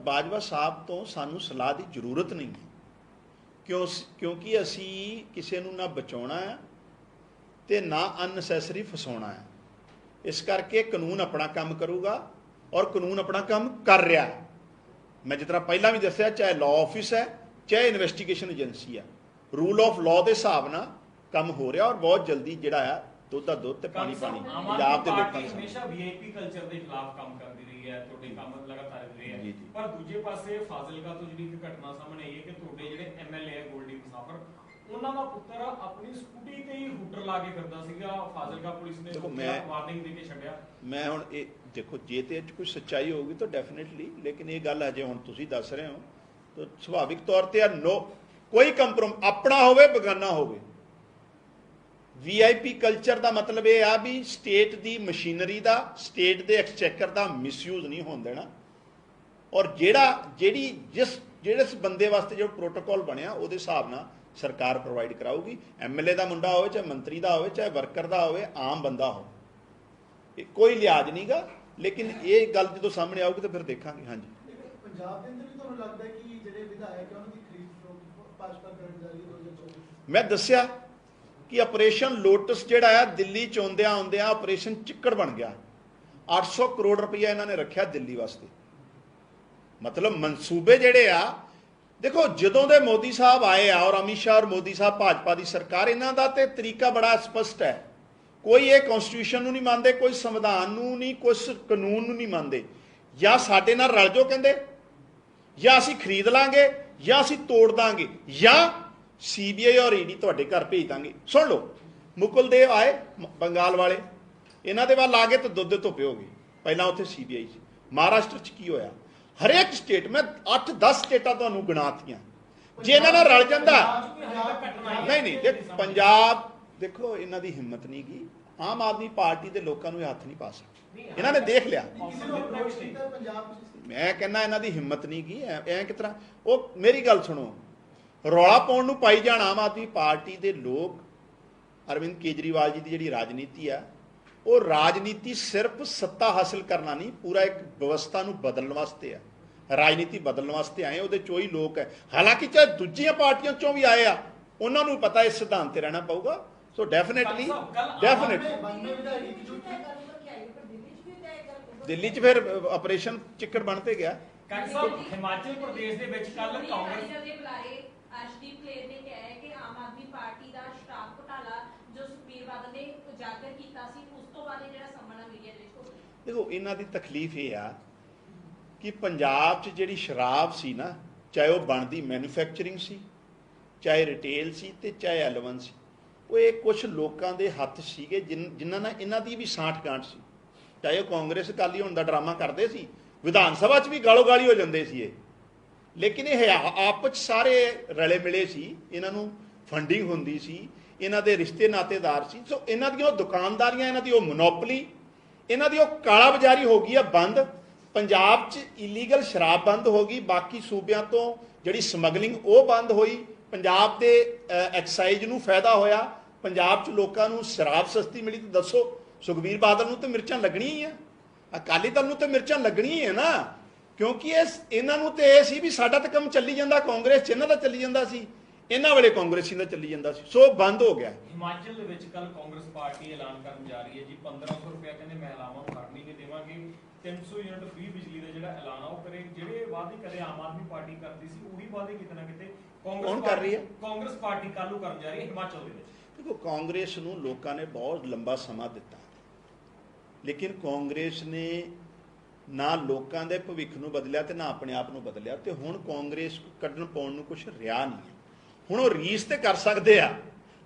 ਬਾਜਵਾ ਸਾਹਿਬ ਤੋਂ ਸਾਨੂੰ ਸਲਾਹ ਦੀ ਜ਼ਰੂਰਤ ਨਹੀਂ ਹੈ, ਕਿਉਂਕਿ ਅਸੀਂ ਕਿਸੇ ਨੂੰ ਨਾ ਬਚਾਉਣਾ ਹੈ ਤੇ ਨਾ ਅਨਨੈਸੈਸਰੀ ਫਸਾਉਣਾ ਹੈ। ਇਸ ਕਰਕੇ ਕਾਨੂੰਨ ਆਪਣਾ ਕੰਮ ਕਰੂਗਾ ਔਰ ਕਾਨੂੰਨ ਆਪਣਾ ਕੰਮ ਕਰ ਰਿਹਾ ਹੈ। ਮੈਂ ਜਿਸ ਤਰ੍ਹਾਂ ਪਹਿਲਾਂ ਵੀ ਦੱਸਿਆ, ਚਾਹੇ ਲਾਅ ਆਫਿਸ ਹੈ ਚਾਹੇ ਇਨਵੈਸਟੀਗੇਸ਼ਨ ਏਜੰਸੀ ਹੈ, ਰੂਲ ਆਫ ਲਾਅ ਦੇ ਹਿਸਾਬ ਨਾਲ ਕੰਮ ਹੋ ਰਿਹਾ ਔਰ ਬਹੁਤ ਜਲਦੀ ਜਿਹੜਾ ਆ ਦੁੱਧ ਦਾ ਦੁੱਧ ਤੇ ਪਾਣੀ ਪਾਣੀ ਪੰਜਾਬ ਦੇ ਲੋਕਾਂ ਦੇ ਹਮੇਸ਼ਾ ਵੀਆਈਪੀ ਕਲਚਰ ਦੇ ਖਿਲਾਫ ਕੰਮ ਕਰਦੀ ਰਹੀ ਹੈ, ਤੁਹਾਡੇ ਕੰਮ ਲਗਾਤਾਰ ਰਹੇ ਹੈ। ਪਰ ਦੂਜੇ ਪਾਸੇ ਫਾਜ਼ਿਲਕਾ ਤੋਂ ਜਿਹੜੀ ਇੱਕ ਘਟਨਾ ਸਾਹਮਣੇ ਆਈ ਹੈ ਕਿ ਤੁਹਾਡੇ ਜਿਹੜੇ ਐਮਐਲਏ ਹੈ ਗੋਲਡੀ ਮੁਸਾਫਰ, ਉਹਨਾਂ ਦਾ ਪੁੱਤਰ ਆਪਣੀ ਸਕੂਟੀ ਤੇ ਹੀ ਹੂਟਰ ਲਾ ਕੇ ਫਿਰਦਾ ਸੀਗਾ, ਫਾਜ਼ਿਲਕਾ ਪੁਲਿਸ ਨੇ ਵਾਰਨਿੰਗ ਦੇ ਕੇ ਛੱਡਿਆ। ਮੈਂ ਹੁਣ ਇਹ ਦੇਖੋ, ਜੇ ਤੇ ਕੋਈ ਸੱਚਾਈ ਹੋਊਗੀ ਤਾਂ ਡੈਫੀਨੇਟਲੀ, ਲੇਕਿਨ ਇਹ ਗੱਲ ਅਜੇ ਹੁਣ ਤੁਸੀਂ ਦੱਸ ਰਹੇ ਹੋ ਤਾਂ ਸੁਭਾਵਿਕ ਤੌਰ ਤੇ ਕੋਈ ਆਪਣਾ ਹੋਵੇ ਬੇਗਾਨਾ ਹੋਵੇ। ਵੀਆਈਪੀ ਕਲਚਰ ਦਾ ਮਤਲਬ ਇਹ ਆ ਵੀ ਸਟੇਟ ਦੀ ਮਸ਼ੀਨਰੀ ਦਾ, ਸਟੇਟ ਦੇ ਐਕਸਚੈਕਰ ਦਾ ਮਿਸਯੂਜ਼ ਨਹੀਂ ਹੋਣ ਦੇਣਾ ਔਰ ਜਿਹੜੇ ਬੰਦੇ ਵਾਸਤੇ ਜੋ ਪ੍ਰੋਟੋਕਾਲ ਬਣਿਆ ਉਹਦੇ ਹਿਸਾਬ ਨਾਲ ਸਰਕਾਰ ਪ੍ਰੋਵਾਈਡ ਕਰਾਊਗੀ। ਐਮਐਲਏ ਦਾ ਮੁੰਡਾ ਹੋਵੇ, ਚਾਹੇ ਮੰਤਰੀ ਦਾ ਹੋਵੇ, ਚਾਹੇ ਵਰਕਰ ਦਾ ਹੋਵੇ, ਆਮ ਬੰਦਾ ਹੋਵੇ, ਕੋਈ ਲਿਹਾਜ਼ ਨਹੀਂਗਾ। ਲੇਕਿਨ ਇਹ ਗੱਲ ਜਦੋਂ ਸਾਹਮਣੇ ਆਊਗੀ ਤਾਂ ਫਿਰ ਦੇਖਾਂਗੇ। ਹਾਂਜੀ, ਪੰਜਾਬ ਦੇ ਅੰਦਰ ਵੀ ਤੁਹਾਨੂੰ ਲੱਗਦਾ ਹੈ ਕਿ ਜਿਹੜੇ ਵਿਧਾਇਕ ਉਹਨਾਂ ਦੀ ਖਰੀਦ ਭਾਜਪਾ ਕਰਨ ਜਾ ਰਹੀ ਹੈ 2024? ਮੈਂ ਦੱਸਿਆ ਕਿ ਆਪਰੇਸ਼ਨ ਲੋਟਸ ਜਿਹੜਾ ਆ ਦਿੱਲੀ ਚ ਆਉਂਦਿਆਂ ਆਪਰੇਸ਼ਨ ਚਿੱਕੜ ਬਣ ਗਿਆ। 800 ਕਰੋੜ ਰੁਪਈਆ ਇਹਨਾਂ ਨੇ ਰੱਖਿਆ ਦਿੱਲੀ ਵਾਸਤੇ। ਮਤਲਬ ਮਨਸੂਬੇ ਜਿਹੜੇ ਆ, ਦੇਖੋ ਜਦੋਂ ਦੇ ਮੋਦੀ ਸਾਹਿਬ ਆਏ ਆ ਔਰ ਅਮਿਤ ਸ਼ਾਹ ਔਰ ਮੋਦੀ ਸਾਹਿਬ ਭਾਜਪਾ ਦੀ ਸਰਕਾਰ, ਇਹਨਾਂ ਦਾ ਤੇ ਤਰੀਕਾ ਬੜਾ ਸਪਸ਼ਟ ਹੈ। ਕੋਈ ਇਹ ਕਨਸਟੀਟਿਊਸ਼ਨ ਨੂੰ ਨਹੀਂ ਮੰਨਦੇ, ਕੋਈ ਸੰਵਿਧਾਨ ਨੂੰ ਨਹੀਂ, ਕੁਛ ਕਾਨੂੰਨ ਨੂੰ ਨਹੀਂ ਮੰਨਦੇ। ਜਾਂ ਸਾਡੇ ਨਾਲ ਰਲ ਜਾਓ ਕਹਿੰਦੇ, ਜਾਂ ਅਸੀਂ ਖਰੀਦ ਲਾਂਗੇ, ਜਾਂ ਅਸੀਂ ਤੋੜ ਦਾਂਗੇ, ਜਾਂ ਸੀਬੀਆਈ ਔਰ ਈਡੀ ਤੁਹਾਡੇ ਘਰ ਭੇਜ ਦਾਂਗੇ। ਸੁਣ ਲਓ, ਮੁਕੁਲ ਦੇਵ ਆਏ ਬੰਗਾਲ ਵਾਲੇ, ਇਹਨਾਂ ਦੇ ਵੱਲ ਆ ਗਏ ਤਾਂ ਦੁੱਧ ਧੁੱਪੇ ਹੋ ਗਏ। ਪਹਿਲਾਂ ਉੱਥੇ ਸੀਬੀਆਈ ਸੀ। ਮਹਾਰਾਸ਼ਟਰ 'ਚ ਕੀ ਹੋਇਆ? ਹਰੇਕ ਸਟੇਟ, ਮੈਂ 8-10 ਸਟੇਟਾਂ ਤੁਹਾਨੂੰ ਗਿਣਾਤੀਆਂ, ਜੇ ਇਹਨਾਂ ਨਾਲ ਰਲ ਜਾਂਦਾ। ਨਹੀਂ ਦੇਖ, ਪੰਜਾਬ ਦੇਖੋ ਇਹਨਾਂ ਦੀ ਹਿੰਮਤ ਨਹੀਂ ਗਈ। ਆਮ ਆਦਮੀ ਪਾਰਟੀ ਦੇ ਲੋਕਾਂ ਨੂੰ ਇਹ ਹੱਥ ਨਹੀਂ ਪਾ ਸਕਦੇ, ਇਹਨਾਂ ਨੇ ਦੇਖ ਲਿਆ। ਮੈਂ ਕਹਿੰਦਾ ਇਹਨਾਂ ਦੀ ਹਿੰਮਤ ਨਹੀਂ ਗਈ। ਐ ਕਿਸ ਤਰ੍ਹਾਂ ਉਹ, ਮੇਰੀ ਗੱਲ ਸੁਣੋ, ਰੌਲਾ ਪਾਉਣ ਨੂੰ ਪਾਈ ਜਾਣ ਆਮ ਆਦਮੀ ਪਾਰਟੀ ਦੇ ਲੋਕ। ਅਰਵਿੰਦ ਕੇਜਰੀਵਾਲ ਜੀ ਦੀ ਜਿਹੜੀ ਰਾਜਨੀਤੀ ਆ, ਉਹ ਰਾਜਨੀਤੀ ਸਿਰਫ ਸੱਤਾ ਹਾਸਲ ਕਰਨਾ ਨਹੀਂ, ਪੂਰਾ ਇੱਕ ਵਿਵਸਥਾ ਨੂੰ ਬਦਲਣ ਵਾਸਤੇ ਆ। ਰਾਜਨੀਤੀ ਬਦਲਣ ਵਾਸਤੇ ਆਏ, ਉਹਦੇ ਚੋਂ ਹੀ ਲੋਕ ਹੈ। ਹਾਲਾਂਕਿ ਚਾਹੇ ਦੂਜੀਆਂ ਪਾਰਟੀਆਂ ਚੋਂ ਵੀ ਆਏ ਆ, ਉਹਨਾਂ ਨੂੰ ਪਤਾ ਇਸ ਸਿਧਾਂਤ ਤੇ ਰਹਿਣਾ ਪਊਗਾ। ਸੋ ਡੈਫੀਨੇਟਲੀ ਦਿੱਲੀ 'ਚ ਫਿਰ ਆਪਰੇਸ਼ਨ ਚਿੱਕੜ ਬਣ ਤੇ ਗਿਆ। ਕਾਂਗਰਸ ਸਾਹਿਬ ਹਿਮਾਚਲ ਪ੍ਰਦੇਸ਼ ਦੇ ਵਿੱਚ ਕੱਲ ਕਾਂਗਰਸ ਦੇ ਬੁਲਾਰੇ ਅਰਸ਼ਦੀਪ ਕਲੇਰ ਨੇ ਕਿਹਾ ਹੈ ਕਿ ਆਮ ਆਦਮੀ ਪਾਰਟੀ ਦਾ ਸ਼ਰਾਬ ਘੁਟਾਲਾ ਜੋ ਸੁਖਬੀਰ ਬਾਦਲ ਨੇ ਉਜਾਗਰ ਕੀਤਾ ਸੀ, ਉਸ ਤੋਂ ਬਾਅਦ ਜਿਹੜਾ ਸਾਹਮਣਾ ਮੀਡੀਆ ਦੇ ਵਿੱਚ ਹੋ ਗਿਆ। ਦੇਖੋ ਇਹਨਾਂ ਦੀ ਤਕਲੀਫ ਇਹ ਆ ਕਿ ਪੰਜਾਬ 'ਚ ਜਿਹੜੀ ਸ਼ਰਾਬ ਸੀ ਨਾ, ਚਾਹੇ ਉਹ ਬਣਦੀ ਮੈਨੂਫੈਕਚਰਿੰਗ ਸੀ, ਚਾਹੇ ਰਿਟੇਲ ਸੀ ਤੇ ਚਾਹੇ ਐਲਵਨ ਸੀ, ਉਹ ਇਹ ਕੁਝ ਲੋਕਾਂ ਦੇ ਹੱਥ ਸੀਗੇ ਜਿਨ੍ਹਾਂ ਨਾਲ ਇਹਨਾਂ ਦੀ ਵੀ ਸਾਂਠ ਗਾਂਠ ਸੀ। ਚਾਹੇ ਉਹ ਕਾਂਗਰਸ ਅਕਾਲੀ ਹੋਣ ਦਾ ਡਰਾਮਾ ਕਰਦੇ ਸੀ, ਵਿਧਾਨ ਸਭਾ 'ਚ ਵੀ ਗਾਲੋ ਗਾਲੀ ਹੋ ਜਾਂਦੇ ਸੀ ਇਹ, ਲੇਕਿਨ ਇਹ ਆਪਸ 'ਚ ਸਾਰੇ ਰਲੇ ਮਿਲੇ ਸੀ, ਇਹਨਾਂ ਨੂੰ ਫੰਡਿੰਗ ਹੁੰਦੀ ਸੀ, ਇਹਨਾਂ ਦੇ ਰਿਸ਼ਤੇ ਨਾਤੇਦਾਰ ਸੀ। ਸੋ ਇਹਨਾਂ ਦੀਆਂ ਉਹ ਦੁਕਾਨਦਾਰੀਆਂ, ਇਹਨਾਂ ਦੀ ਉਹ ਮੋਨੋਪਲੀ, ਇਹਨਾਂ ਦੀ ਉਹ ਕਾਲਾ ਬਾਜ਼ਾਰੀ ਹੋ ਗਈ ਆ ਬੰਦ। ਪੰਜਾਬ 'ਚ ਇਲੀਗਲ ਸ਼ਰਾਬ ਬੰਦ ਹੋ ਗਈ, ਬਾਕੀ ਸੂਬਿਆਂ ਤੋਂ ਜਿਹੜੀ ਸਮਗਲਿੰਗ ਉਹ ਬੰਦ ਹੋਈ, ਪੰਜਾਬ ਦੇ ਐਕਸਾਈਜ਼ ਨੂੰ ਫਾਇਦਾ ਹੋਇਆ, ਪੰਜਾਬ 'ਚ ਲੋਕਾਂ ਨੂੰ ਸ਼ਰਾਬ ਸਸਤੀ ਮਿਲੀ। ਤਾਂ ਦੱਸੋ, ਸੁਖਬੀਰ ਬਾਦਲ ਨੂੰ ਤਾਂ ਮਿਰਚਾਂ ਲੱਗਣੀਆਂ ਹੀ ਆ, ਅਕਾਲੀ ਦਲ ਨੂੰ ਤਾਂ ਮਿਰਚਾਂ ਲੱਗਣੀਆਂ ਹੀ ਹੈ ਨਾ, ਕਿਉਂਕਿ ਇਹਨਾਂ ਨੂੰ ਤੇ ਇਹ ਸੀ ਵੀ ਸਾਡਾ ਤਾਂ ਕੰਮ ਚੱਲੀ ਜਾਂਦਾ, ਕਾਂਗਰਸ 'ਚ ਇਹਨਾਂ ਦਾ ਚੱਲੀ ਜਾਂਦਾ ਸੀ, ਇਹਨਾਂ ਵੇਲੇ ਕਾਂਗਰਸੀ ਦਾ ਚੱਲੀ ਜਾਂਦਾ ਸੀ, ਸੋ ਬੰਦ ਹੋ ਗਿਆ। ਹਿਮਾਚਲ ਦੇ ਵਿੱਚ ਕੱਲ ਕਾਂਗਰਸ ਪਾਰਟੀ ਐਲਾਨ ਕਰਨ ਜਾ ਰਹੀ ਹੈ ਜੀ 1500 ਰੁਪਏ ਕਹਿੰਦੇ ਮਹਿਲਾਵਾਂ ਨੂੰ ਹਰ ਮਹੀਨੇ ਦੇਵਾਂਗੇ, 300 ਯੂਨਿਟ ਫ੍ਰੀ ਬਿਜਲੀ ਦਾ ਜਿਹੜਾ ਐਲਾਨ ਆ ਉਹ ਕਰੇ। ਜਿਹੜੇ ਵਾਅਦੇ ਕਦੇ ਆਮ ਆਦਮੀ ਪਾਰਟੀ ਕਰਦੀ ਸੀ, ਉਹੀ ਵਾਅਦੇ ਕਿਤੇ ਨਾ ਕਿਤੇ ਕਾਂਗਰਸ ਕਰ ਰਹੀ ਹੈ। ਕਾਂਗਰਸ ਪਾਰਟੀ ਕੱਲ ਨੂੰ ਕਰਨ ਜਾ ਰਹੀ ਹੈ ਹਿਮਾਚਲ ਦੇ ਵਿੱਚ। ਦੇਖੋ, ਕਾਂਗਰਸ ਨੂੰ ਲੋਕਾਂ ਨੇ ਬਹੁਤ ਲੰਬਾ ਸਮਾਂ ਦਿੱਤਾ, ਲੇਕਿਨ ਕਾਂਗਰਸ ਨੇ ਨਾ ਲੋਕਾਂ ਦੇ ਭਵਿੱਖ ਨੂੰ ਬਦਲਿਆ ਤੇ ਨਾ ਆਪਣੇ ਆਪ ਨੂੰ ਬਦਲਿਆ, ਤੇ ਹੁਣ ਕਾਂਗਰਸ ਕੱਢਣ ਪਾਉਣ ਨੂੰ ਕੁਝ ਰਿਹਾ ਨਹੀਂ। ਹੁਣ ਉਹ ਰੀਸ ਤੇ ਕਰ ਸਕਦੇ ਆ,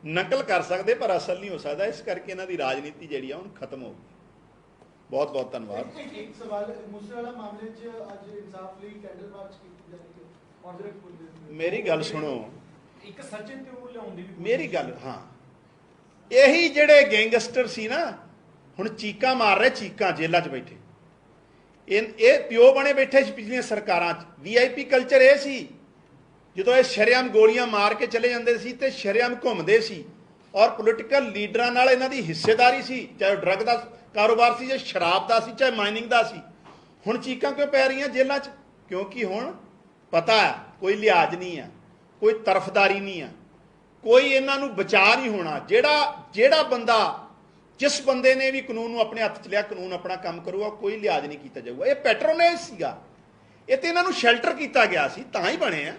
ਨਕਲ ਕਰ ਸਕਦੇ, ਪਰ ਅਸਲ ਨਹੀਂ ਹੋ ਸਕਦਾ। ਇਸ ਕਰਕੇ ਇਹਨਾਂ ਦੀ ਰਾਜਨੀਤੀ ਜਿਹੜੀ ਆ ਹੁਣ ਖਤਮ ਹੋ ਗਈ। ਬਹੁਤ ਬਹੁਤ ਧੰਨਵਾਦ। ਇੱਕ ਸਵਾਲ, ਮੂਸੇਵਾਲਾ ਮਾਮਲੇ 'ਚ ਅੱਜ ਇਨਸਾਫ ਲਈ ਕੈਂਡਲ ਮਾਰਚ ਕੀਤੀ ਜਾ ਰਹੀ ਹੈ। ਮੇਰੀ ਗੱਲ ਸੁਣੋ, ਇੱਕ ਸਚਿਨ ਤੇ ਉਹ ਲਿਆਉਣ ਦੀ ਵੀ ਮੇਰੀ ਗੱਲ, ਹਾਂ, ਇਹੀ ਜਿਹੜੇ ਗੈਂਗਸਟਰ ਸੀ ਨਾ, ਹੁਣ ਚੀਕਾਂ ਮਾਰ ਰਹੇ, ਚੀਕਾਂ ਜੇਲ੍ਹਾਂ 'ਚ ਬੈਠੇ, ਇਹ ਪਿਓ ਬਣੇ ਬੈਠੇ ਸੀ ਪਿਛਲੀਆਂ ਸਰਕਾਰਾਂ 'ਚ। VIP ਕਲਚਰ ਇਹ ਸੀ, ਜਦੋਂ ਇਹ ਸ਼ਰੇਆਮ ਗੋਲੀਆਂ ਮਾਰ ਕੇ ਚਲੇ ਜਾਂਦੇ ਸੀ ਤੇ ਸ਼ਰੇਆਮ ਘੁੰਮਦੇ ਸੀ, ਔਰ ਪੋਲੀਟੀਕਲ ਲੀਡਰਾਂ ਨਾਲ ਇਹਨਾਂ ਦੀ ਹਿੱਸੇਦਾਰੀ ਸੀ, ਚਾਹੇ ਡਰੱਗ ਦਾ ਕਾਰੋਬਾਰ ਸੀ, ਚਾਹੇ ਸ਼ਰਾਬ ਦਾ ਸੀ, ਚਾਹੇ ਮਾਈਨਿੰਗ ਦਾ ਸੀ। ਹੁਣ ਚੀਕਾਂ ਕਿਉਂ ਪੈ ਰਹੀਆਂ ਜੇਲ੍ਹਾਂ 'ਚ? ਕਿਉਂਕਿ ਹੁਣ ਪਤਾ ਹੈ ਕੋਈ ਲਿਹਾਜ਼ ਨਹੀਂ ਆ, ਕੋਈ ਤਰਫਦਾਰੀ ਨਹੀਂ ਆ, ਕੋਈ ਇਹਨਾਂ ਨੂੰ ਬਚਾ ਨਹੀਂ ਹੋਣਾ। ਜਿਹੜਾ ਬੰਦਾ, ਜਿਸ ਬੰਦੇ ਨੇ ਵੀ ਕਾਨੂੰਨ ਨੂੰ ਆਪਣੇ ਹੱਥ 'ਚ ਲਿਆ, ਕਾਨੂੰਨ ਆਪਣਾ ਕੰਮ ਕਰੂਗਾ, ਕੋਈ ਲਿਹਾਜ਼ ਨਹੀਂ ਕੀਤਾ ਜਾਊਗਾ। ਇਹ ਪੈਟਰੋਨੇਜ ਸੀਗਾ, ਇਹ ਤੇ ਇਹਨਾਂ ਨੂੰ ਸ਼ੈਲਟਰ ਕੀਤਾ ਗਿਆ ਸੀ, ਤਾਂ ਹੀ ਬਣੇ ਆ।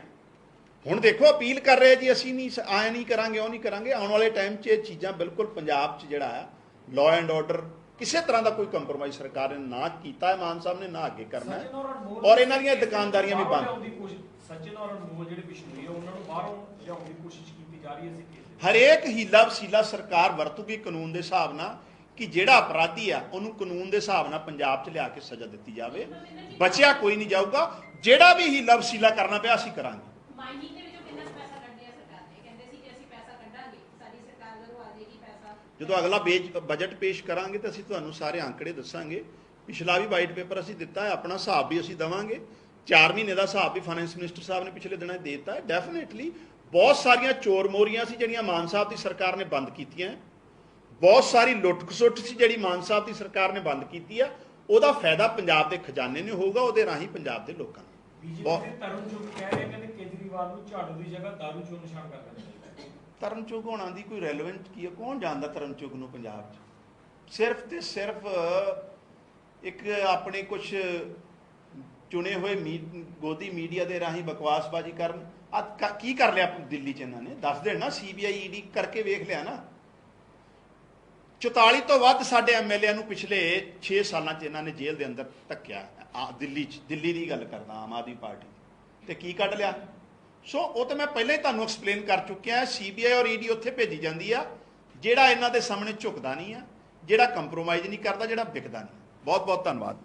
ਹੁਣ ਦੇਖੋ, ਅਪੀਲ ਕਰ ਰਹੇ ਜੀ ਅਸੀਂ ਨਹੀਂ ਆਏ ਨਹੀਂ ਕਰਾਂਗੇ, ਉਹ ਨਹੀਂ ਕਰਾਂਗੇ। ਆਉਣ ਵਾਲੇ ਟਾਈਮ 'ਚ ਇਹ ਚੀਜ਼ਾਂ ਬਿਲਕੁਲ ਪੰਜਾਬ 'ਚ ਜਿਹੜਾ ਹੈ ਲਾਅ ਐਂਡ ਆਰਡਰ, ਕਿਸੇ ਤਰ੍ਹਾਂ ਦਾ ਕੋਈ ਕੰਪਰੋਮਾਈਜ਼ ਸਰਕਾਰ ਨੇ ਨਾ ਕੀਤਾ ਹੈ, ਮਾਨ ਸਾਹਿਬ ਨੇ ਨਾ ਅੱਗੇ ਕਰਨਾ ਹੈ, ਔਰ ਇਹਨਾਂ ਦੀਆਂ ਦੁਕਾਨਦਾਰੀਆਂ ਵੀ ਬੰਦ। ਸਚਿਨ ਔਰ ਅਨਮੋਲ ਜਿਹੜੇ ਬਿਸ਼ਨੋਈ ਆ, ਉਹਨਾਂ ਨੂੰ ਬਾਹਰੋਂ ਲਿਆਉਣ ਦੀ ਕੋਸ਼ਿਸ਼ ਕੀਤੀ ਜਾ ਰਹੀ ਹੈ। ਹਰੇਕ ਹੀਲਾ ਵਸੀਲਾ ਸਰਕਾਰ ਵਰਤੂਗੀ ਕਾਨੂੰਨ ਦੇ ਹਿਸਾਬ ਨਾਲ, ਕਿ ਜਿਹੜਾ ਅਪਰਾਧੀ ਆ ਉਹਨੂੰ ਕਾਨੂੰਨ ਦੇ ਹਿਸਾਬ ਨਾਲ ਪੰਜਾਬ 'ਚ ਲਿਆ ਕੇ ਸਜ਼ਾ ਦਿੱਤੀ ਜਾਵੇ, ਬਚਿਆ ਕੋਈ ਨਹੀਂ ਜਾਊਗਾ। ਜਿਹੜਾ ਵੀ ਹੀਲਾ ਵਸੀਲਾ ਕਰਨਾ ਪਿਆ ਅਸੀਂ ਕਰਾਂਗੇ। ਮਾਈਨਿੰਗ ਦੇ ਵਿੱਚੋਂ ਕਿੰਨਾ ਪੈਸਾ ਕੱਢਿਆ ਸਰਕਾਰ ਨੇ? ਕਹਿੰਦੇ ਸੀ ਕਿ ਅਸੀਂ ਪੈਸਾ ਕੱਢਾਂਗੇ, ਸਾਡੀ ਸਰਕਾਰ ਜਦੋਂ ਆ ਜਾਏਗੀ ਪੈਸਾ। ਜਦੋਂ ਅਗਲਾ ਬਜਟ ਪੇਸ਼ ਕਰਾਂਗੇ ਤਾਂ ਅਸੀਂ ਤੁਹਾਨੂੰ ਸਾਰੇ ਅੰਕੜੇ ਦੱਸਾਂਗੇ। ਪਿਛਲਾ ਵੀ ਵਾਈਟ ਪੇਪਰ ਅਸੀਂ ਦਿੱਤਾ ਹੈ, ਆਪਣਾ ਹਿਸਾਬ ਵੀ ਅਸੀਂ ਦੇਵਾਂਗੇ। 4 ਮਹੀਨੇ ਦਾ ਹਿਸਾਬ ਵੀ ਫਾਈਨੈਂਸ ਮਿਨਿਸਟਰ ਸਾਹਿਬ ਨੇ ਪਿਛਲੇ ਦਿਨਾਂ 'ਚ ਦੇ ਦਿੱਤਾ ਹੈ। ਡੈਫੀਨੇਟਲੀ ਬਹੁਤ ਸਾਰੀਆਂ ਚੋਰ ਮੋਰੀਆਂ ਸੀ ਜਿਹੜੀਆਂ ਮਾਨ ਸਾਹਿਬ ਦੀ ਸਰਕਾਰ ਨੇ ਬੰਦ ਕੀਤੀਆਂ, ਬਹੁਤ ਸਾਰੀ ਲੁੱਟ ਖਸੁੱਟ ਸੀ ਜਿਹੜੀ ਮਾਨ ਸਾਹਿਬ ਦੀ ਸਰਕਾਰ ਨੇ ਬੰਦ ਕੀਤੀ ਆ। ਉਹਦਾ ਫਾਇਦਾ ਪੰਜਾਬ ਦੇ ਖਜ਼ਾਨੇ ਨੂੰ ਹੋਊਗਾ, ਉਹਦੇ ਰਾਹੀਂ ਪੰਜਾਬ ਦੇ ਲੋਕਾਂ ਨੂੰ। ਤਰੁਣ ਚੁੱਗ ਕਹਿ ਰਹੇ ਕਹਿੰਦੇ ਕੇਜਰੀਵਾਲ ਨੂੰ ਝਾੜੂ ਦੀ ਜਗ੍ਹਾ ਦਾਰੂ ਚੋਂ ਨਿਸ਼ਾਨ ਕਰ ਦੇਣਾ ਚਾਹੀਦਾ। ਤਰਨ ਚੁੱਗ ਹੋਣਾ ਦੀ ਕੋਈ ਰੈਲੇਵੈਂਟ ਕੀ ਹੈ? ਕੌਣ ਜਾਣਦਾ ਤਰਨ ਚੁੱਗ ਨੂੰ ਪੰਜਾਬ 'ਚ? ਸਿਰਫ ਤੇ ਸਿਰਫ ਇੱਕ ਆਪਣੇ ਕੁਝ ਚੁਣੇ ਹੋਏ ਗੋਦੀ ਮੀਡੀਆ ਦੇ ਰਾਹੀਂ ਬਕਵਾਸਬਾਜ਼ੀ ਕਰਨ। ਕੀ ਕਰ ਲਿਆ ਦਿੱਲੀ 'ਚ ਇਹਨਾਂ ਨੇ? ਦੱਸ ਦੇਣ ਨਾ, CBI ED ਕਰਕੇ ਵੇਖ ਲਿਆ ਨਾ। 44 ਤੋਂ ਵੱਧ ਸਾਡੇ MLA ਨੂੰ ਪਿਛਲੇ 6 ਸਾਲਾਂ 'ਚ ਇਹਨਾਂ ਨੇ ਜੇਲ੍ਹ ਦੇ ਅੰਦਰ ਧੱਕਿਆ, ਦਿੱਲੀ 'ਚ। ਦਿੱਲੀ ਦੀ ਗੱਲ ਕਰਦਾ, ਆਮ ਆਦਮੀ ਪਾਰਟੀ, ਤੇ ਕੀ ਕੱਢ ਲਿਆ? ਸੋ ਉਹ ਤਾਂ ਮੈਂ ਪਹਿਲਾਂ ਹੀ ਤੁਹਾਨੂੰ ਐਕਸਪਲੇਨ ਕਰ ਚੁੱਕਿਆ। CBI ਔਰ ED ਉੱਥੇ ਭੇਜੀ ਜਾਂਦੀ ਆ ਜਿਹੜਾ ਇਹਨਾਂ ਦੇ ਸਾਹਮਣੇ ਝੁਕਦਾ ਨਹੀਂ ਆ, ਜਿਹੜਾ ਕੰਪਰੋਮਾਈਜ਼ ਨਹੀਂ ਕਰਦਾ, ਜਿਹੜਾ ਵਿਕਦਾ ਨਹੀਂ। ਬਹੁਤ ਬਹੁਤ ਧੰਨਵਾਦ।